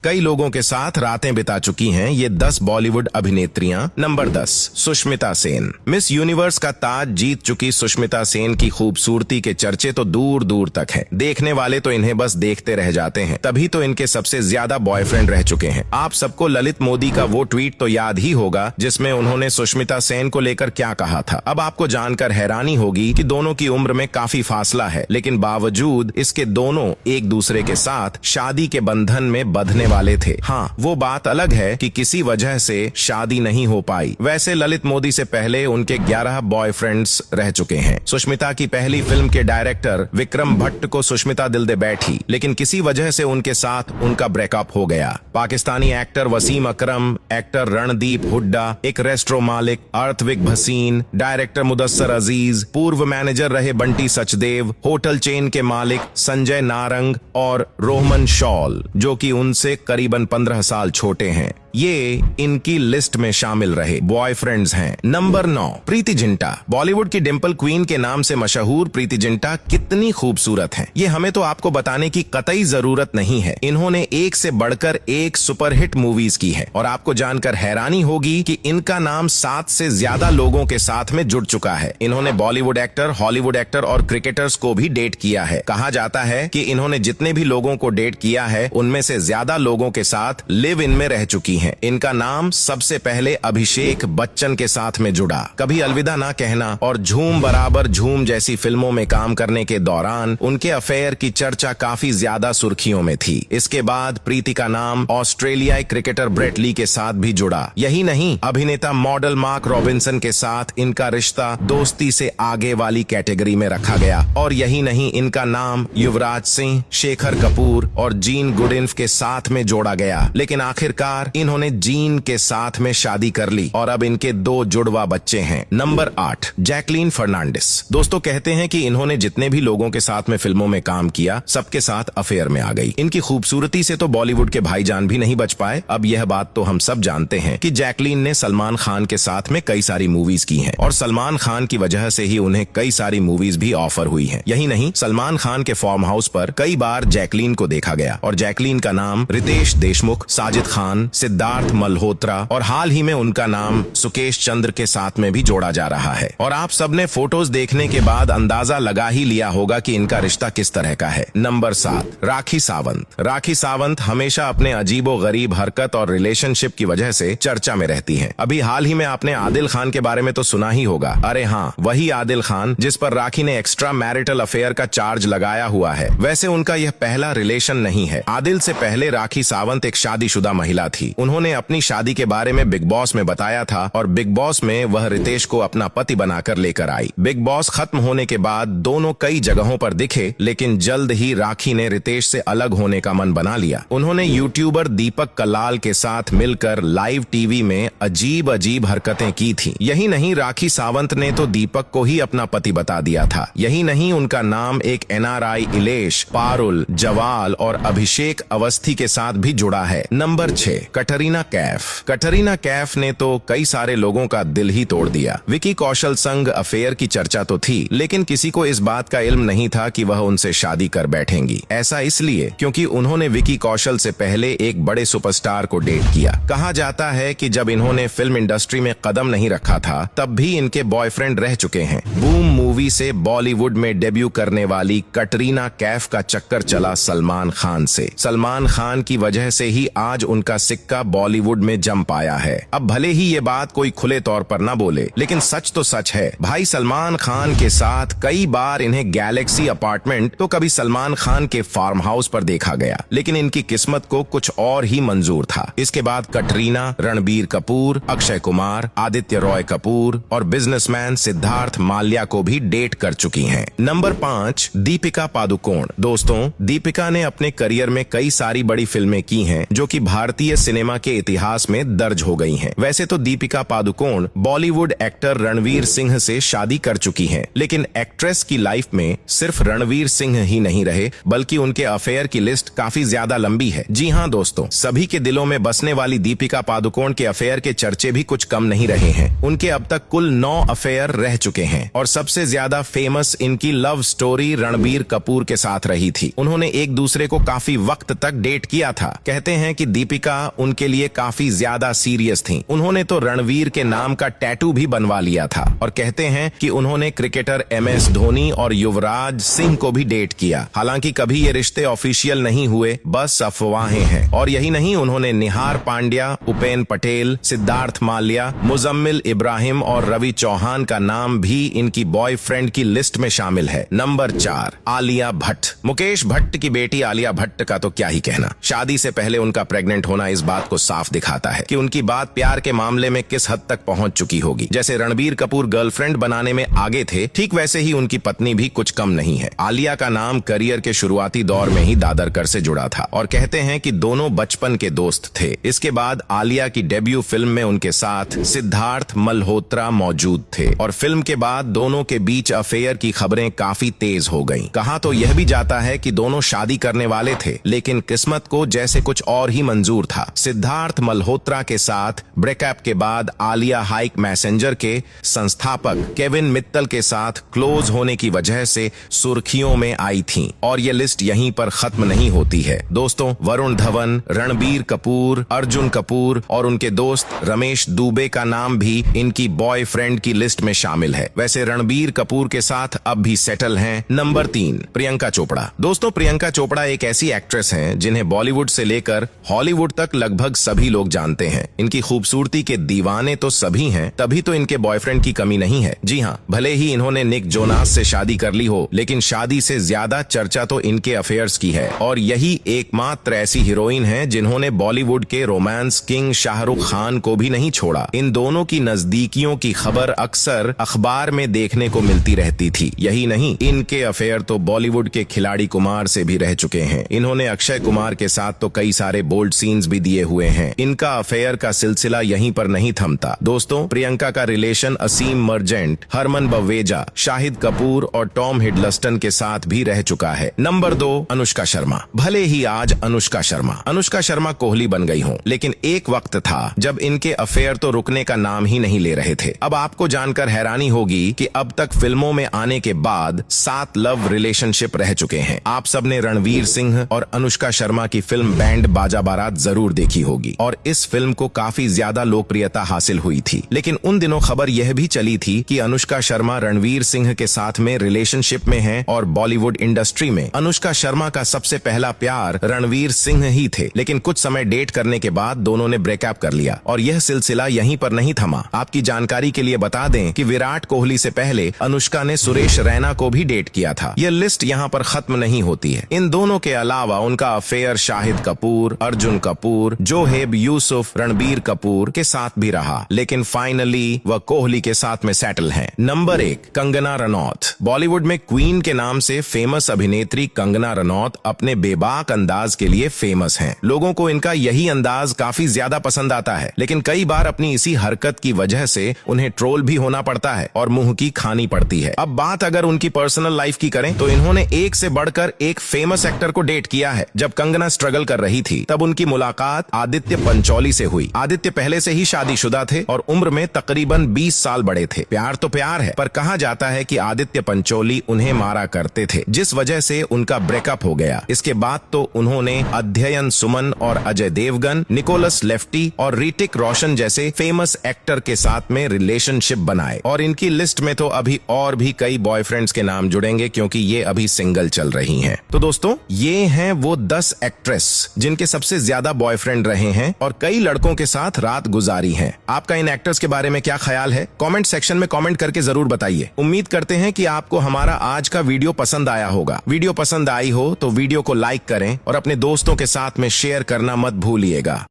कई लोगों के साथ रातें बिता चुकी हैं ये 10 बॉलीवुड अभिनेत्रियां। Number 10, Sushmita Sen. Miss Universe का ताज जीत चुकी सुष्मिता सेन की खूबसूरती के चर्चे तो दूर दूर तक हैं। देखने वाले तो इन्हें बस देखते रह जाते हैं, तभी तो इनके सबसे ज्यादा बॉयफ्रेंड रह चुके हैं। आप सबको ललित मोदी का वो ट्वीट तो याद ही होगा जिसमें उन्होंने सुष्मिता सेन को लेकर क्या कहा था। अब आपको जानकर हैरानी होगी कि दोनों की उम्र में काफी फासला है, लेकिन बावजूद इसके दोनों एक दूसरे के साथ शादी के बंधन में बंधने वाले थे। हाँ, वो बात अलग है कि किसी वजह से शादी नहीं हो पाई। वैसे ललित मोदी से पहले उनके 11 बॉयफ्रेंड्स रह चुके हैं। सुष्मिता की पहली फिल्म के डायरेक्टर विक्रम भट्ट को सुष्मिता दिल दे बैठी, लेकिन किसी वजह से उनके साथ उनका ब्रेकअप हो गया। पाकिस्तानी एक्टर वसीम अकरम, एक्टर रणदीप हुड्डा, एक रेस्टोरेंट मालिक अर्थविक भसीन, डायरेक्टर मुदस्सर अजीज, पूर्व मैनेजर रहे बंटी सचदेव, होटल चेन के मालिक संजय नारंग और रोहमन शॉल, जो कि उनसे करीबन 15 साल छोटे हैं, ये इनकी लिस्ट में शामिल रहे बॉयफ्रेंड्स हैं। नंबर 9, प्रीति जिंटा। बॉलीवुड की डिंपल क्वीन के नाम से मशहूर प्रीति जिंटा कितनी खूबसूरत हैं, ये हमें तो आपको बताने की कतई जरूरत नहीं है। इन्होंने एक से बढ़कर एक सुपरहिट मूवीज की है और आपको जानकर हैरानी होगी कि इनका नाम 7 से ज्यादा लोगों के साथ में जुड़ चुका है। इन्होंने बॉलीवुड एक्टर, हॉलीवुड एक्टर और क्रिकेटर्स को भी डेट किया है। कहा जाता है कि इन्होंने जितने भी लोगों को डेट किया है उनमें से ज्यादा लोगों के साथ लिव इन में रह चुकी हैं। इनका नाम सबसे पहले अभिषेक बच्चन के साथ में जुड़ा। कभी अलविदा ना कहना और झूम बराबर झूम जैसी फिल्मों में काम करने के दौरान उनके अफेयर की चर्चा काफी ज्यादा सुर्खियों में थी। इसके बाद प्रीति का नाम ऑस्ट्रेलियाई क्रिकेटर ब्रेट ली के साथ भी जुड़ा। यही नहीं, अभिनेता मॉडल मार्क रॉबिन्सन के साथ इनका रिश्ता दोस्ती से आगे वाली कैटेगरी में रखा गया। और यही नहीं, इनका नाम युवराज सिंह, शेखर कपूर और जीन गुडिन्फ के साथ में जोड़ा गया। लेकिन आखिरकार इन्होंने जीन के साथ में शादी कर ली और अब इनके 2 जुड़वा बच्चे हैं। Number 8, Jacqueline Fernandez. दोस्तों कहते हैं कि इन्होंने जितने भी लोगों के साथ में फिल्मों में काम किया सबके साथ अफेयर में आ गई। इनकी खूबसूरती से तो बॉलीवुड के भाईजान भी नहीं बच पाए। अब यह बात तो हम सब जानते हैं कि जैकलीन ने सलमान खान के साथ में कई सारी मूवीज की हैं और सलमान खान की वजह से ही उन्हें कई सारी मूवीज भी ऑफर हुई हैं। यही नहीं, सलमान खान के फार्म हाउस पर कई बार जैकलीन को देखा गया और जैकलीन का नाम रितेश देशमुख, साजिद खान, सिद्धार्थ मल्होत्रा और हाल ही में उनका नाम सुकेश चंद्र के साथ में भी जोड़ा जा रहा है। और आप सबने फोटोज देखने के बाद अंदाजा लगा ही लिया होगा कि इनका रिश्ता किस तरह का है। नंबर 7, राखी सावंत। राखी सावंत हमेशा अपने अजीबो गरीब हरकत और रिलेशनशिप की वजह से चर्चा में रहती हैं। अभी हाल ही में आपने आदिल खान के बारे में तो सुना ही होगा। अरे हाँ, वही आदिल खान जिस पर राखी ने एक्स्ट्रा मैरिटल अफेयर का चार्ज लगाया हुआ है। वैसे उनका यह पहला रिलेशन नहीं है। आदिल से पहले राखी सावंत एक शादीशुदा महिला थी। उन्होंने अपनी शादी के बारे में बिग बॉस में बताया था और बिग बॉस में वह रितेश को अपना पति बनाकर लेकर आई। बिग बॉस खत्म होने के बाद दोनों कई जगहों पर दिखे, लेकिन जल्द ही राखी ने रितेश से अलग होने का मन बना लिया। उन्होंने यूट्यूबर दीपक कलाल के साथ मिलकर लाइव टीवी में अजीब अजीब हरकतें की थी। यही नहीं, राखी सावंत ने तो दीपक को ही अपना पति बता दिया था। यही नहीं, उनका नाम एक NRI इलेश, पारुल, जवाल और अभिषेक अवस्थी के साथ भी जुड़ा है। नंबर 6, कटरीना कैफ। कटरीना कैफ ने तो कई सारे लोगों का दिल ही तोड़ दिया। विकी कौशल संग अफेयर की चर्चा तो थी, लेकिन किसी को इस बात का इल्म नहीं था कि वह उनसे शादी कर बैठेंगी। ऐसा इसलिए क्योंकि उन्होंने विकी कौशल से पहले एक बड़े सुपरस्टार को डेट किया। कहा जाता है कि जब इन्होंने फिल्म इंडस्ट्री में कदम नहीं रखा था तब भी इनके बॉयफ्रेंड रह चुके हैं। बूम मूवी से बॉलीवुड में डेब्यू करने वाली कटरीना कैफ का चक्कर चला सलमान खान से। सलमान खान की वजह से ही आज उनका सिक्का बॉलीवुड में जम पाया है। अब भले ही ये बात कोई खुले तौर पर ना बोले, लेकिन सच तो सच है। भाई सलमान खान के साथ कई बार इन्हें गैलेक्सी अपार्टमेंट तो कभी सलमान खान के फार्म हाउस पर देखा गया, लेकिन इनकी किस्मत को कुछ और ही मंजूर था। इसके बाद कटरीना रणबीर कपूर, अक्षय कुमार, आदित्य रॉय कपूर और बिजनेसमैन सिद्धार्थ माल्या को भी डेट कर चुकी हैं। नंबर 5, दीपिका पादुकोण। दोस्तों, दीपिका ने अपने करियर में कई सारी बड़ी फिल्में की हैं जो कि भारतीय सिनेमा के इतिहास में दर्ज हो गई हैं। वैसे तो दीपिका पादुकोण बॉलीवुड एक्टर रणवीर सिंह से शादी कर चुकी हैं, लेकिन एक्ट्रेस की लाइफ में सिर्फ रणवीर सिंह ही नहीं रहे, बल्कि उनके अफेयर की लिस्ट काफी ज्यादा लंबी है। जी हाँ दोस्तों, सभी के दिलों में बसने वाली दीपिका पादुकोण के अफेयर के चर्चे भी कुछ कम नहीं रहे हैं। उनके अब तक कुल 9 अफेयर रह चुके हैं और सबसे ज्यादा फेमस इनकी लव स्टोरी रणबीर कपूर के साथ रही थी। उन्होंने एक दूसरे को काफी वक्त तक डेट किया था। कहते हैं कि दीपिका उनके लिए काफी ज्यादा सीरियस थी। उन्होंने तो रणवीर के नाम का टैटू भी बनवा लिया था और कहते हैं कि उन्होंने क्रिकेटर MS धोनी और युवराज सिंह को भी डेट किया। हालांकि कभी ये रिश्ते ऑफिशियल नहीं हुए, बस अफवाहें हैं। और यही नहीं, उन्होंने निहार पांड्या, उपेन पटेल, सिद्धार्थ माल्या, मुजम्मिल इब्राहिम और रवि चौहान का नाम भी इनकी बॉयफ्रेंड की लिस्ट में शामिल है। नंबर 4, आलिया भट्ट। मुकेश भट्ट की बेटी आलिया भट्ट का तो क्या ही कहना। शादी से पहले उनका प्रेग्नेंट होना इस बात को साफ दिखाता है कि उनकी बात प्यार के मामले में किस हद तक पहुंच चुकी होगी। जैसे रणबीर कपूर गर्लफ्रेंड बनाने में आगे थे, ठीक वैसे ही उनकी पत्नी भी कुछ कम नहीं है। आलिया का नाम करियर के शुरुआती दौर में ही दादरकर से जुड़ा था और कहते हैं कि दोनों बचपन के दोस्त थे। इसके बाद आलिया की डेब्यू फिल्म में उनके साथ सिद्धार्थ मल्होत्रा मौजूद थे और फिल्म के बाद दोनों के बीच अफेयर की खबरें काफी तेज हो गईं। कहा तो यह भी जाता है कि दोनों शादी करने वाले थे, लेकिन किस्मत को जैसे कुछ और ही मंजूर था। सिद्धार्थ मल्होत्रा के साथ ब्रेकअप के बाद आलिया हाइक मैसेंजर के संस्थापक केविन मित्तल के साथ क्लोज होने की वजह से सुर्खियों में आई थीं। और ये लिस्ट यहीं पर खत्म नहीं होती है दोस्तों। वरुण धवन, रणबीर कपूर, अर्जुन कपूर और उनके दोस्त रमेश दुबे का नाम भी इनकी बॉयफ्रेंड की लिस्ट में शामिल है। वैसे रणबीर कपूर के साथ अब भी सेटल हैं। नंबर 3, प्रियंका चोपड़ा। दोस्तों, प्रियंका चोपड़ा एक ऐसी एक्ट्रेस हैं जिन्हें बॉलीवुड से लेकर हॉलीवुड तक लगभग सभी लोग जानते हैं। इनकी खूबसूरती के दीवाने तो सभी हैं, तभी तो इनके बॉयफ्रेंड की कमी नहीं है। जी हाँ, भले ही इन्होंने निक जोनास से शादी कर ली हो, लेकिन शादी से ज्यादा चर्चा तो इनके अफेयर्स की है। और यही एकमात्र ऐसी हीरोइन है जिन्होंने बॉलीवुड के रोमांस किंग शाहरुख खान को भी नहीं छोड़ा। इन दोनों की नजदीकियों की खबर अक्सर अखबार में देखने को मिलती रहती थी। यही नहीं, इनके अफेयर तो बॉलीवुड के खिलाड़ी कुमार से भी रह चुके हैं। इन्होंने अक्षय कुमार के साथ तो कई सारे बोल्ड सीन्स भी दिए हुए हैं। इनका अफेयर का सिलसिला यहीं पर नहीं थमता। दोस्तों, प्रियंका का रिलेशन असीम मर्जेंट, हरमन बवेजा, शाहिद कपूर और टॉम हिडलस्टन के साथ भी रह चुका है। नंबर 2, अनुष्का शर्मा। भले ही आज अनुष्का शर्मा कोहली बन गई हो, लेकिन एक वक्त था जब इनके अफेयर तो रुकने का नाम ही नहीं ले रहे थे। अब आपको जानकर हैरानी होगी कि अब तक फिल्मों में आने के बाद 7 लव रिलेशनशिप रह चुके हैं। आप सबने रणवीर सिंह और अनुष्का शर्मा की फिल्म बैंड बाजा बारात जरूर देखी होगी और इस फिल्म को काफी ज्यादा लोकप्रियता हासिल हुई थी। लेकिन उन दिनों खबर यह भी चली थी कि अनुष्का शर्मा रणवीर सिंह के साथ में रिलेशनशिप में हैं और बॉलीवुड इंडस्ट्री में अनुष्का शर्मा का सबसे पहला प्यार रणवीर सिंह ही थे। लेकिन कुछ समय डेट करने के बाद दोनों ने ब्रेकअप कर लिया और यह सिलसिला यहीं पर नहीं थमा। आपकी जानकारी के लिए बता दें कि विराट कोहली से पहले अनुष्का ने सुरेश रैना को भी डेट किया था। यह लिस्ट यहाँ पर खत्म नहीं होती है। इन दोनों के अलावा उनका अफेयर शाहिद कपूर, अर्जुन कपूर, जोहेब यूसुफ, रणबीर कपूर के साथ भी रहा, लेकिन फाइनली वह कोहली के साथ में सेटल हैं। नंबर 1, कंगना रनौत। बॉलीवुड में क्वीन के नाम से फेमस अभिनेत्री कंगना रनौत अपने बेबाक अंदाज के लिए फेमस हैं। लोगों को इनका यही अंदाज काफी ज्यादा पसंद आता है, लेकिन कई बार अपनी इसी हरकत की वजह से उन्हें ट्रोल भी होना पड़ता है और मुंह की खानी पड़ती है। अब बात अगर उनकी पर्सनल लाइफ की करें तो इन्होंने एक से बढ़कर एक फेमस एक्टर को डेट किया है। जब कंगना स्ट्रगल कर रही थी तब उनकी मुलाकात आदित्य पंचोली से हुई। आदित्य पहले से ही शादीशुदा थे और उम्र में तकरीबन 20 साल बड़े थे। प्यार तो प्यार है, पर कहा जाता है कि आदित्य पंचोली उन्हें मारा करते थे, जिस वजह से उनका ब्रेकअप हो गया। इसके बाद तो उन्होंने अध्ययन सुमन और अजय देवगन, निकोलस लेफ्टी और ऋतिक रोशन जैसे फेमस एक्टर के साथ में रिलेशनशिप बनाए और इनकी लिस्ट में तो अभी और भी कई बॉयफ्रेंड्स के नाम जुड़ेंगे क्योंकि ये अभी सिंगल चल रही हैं। तो दोस्तों, ये हैं वो 10 एक्ट्रेस जिनके सबसे ज्यादा बॉयफ्रेंड रहे हैं और कई लड़कों के साथ रात गुजारी है। आपका इन एक्टर्स के बारे में क्या ख्याल है? कमेंट सेक्शन में कमेंट करके जरूर बताइए। उम्मीद करते हैं कि आपको हमारा आज का वीडियो पसंद आया होगा। वीडियो पसंद आई हो तो वीडियो को लाइक करें और अपने दोस्तों के साथ में शेयर करना मत भूलिएगा।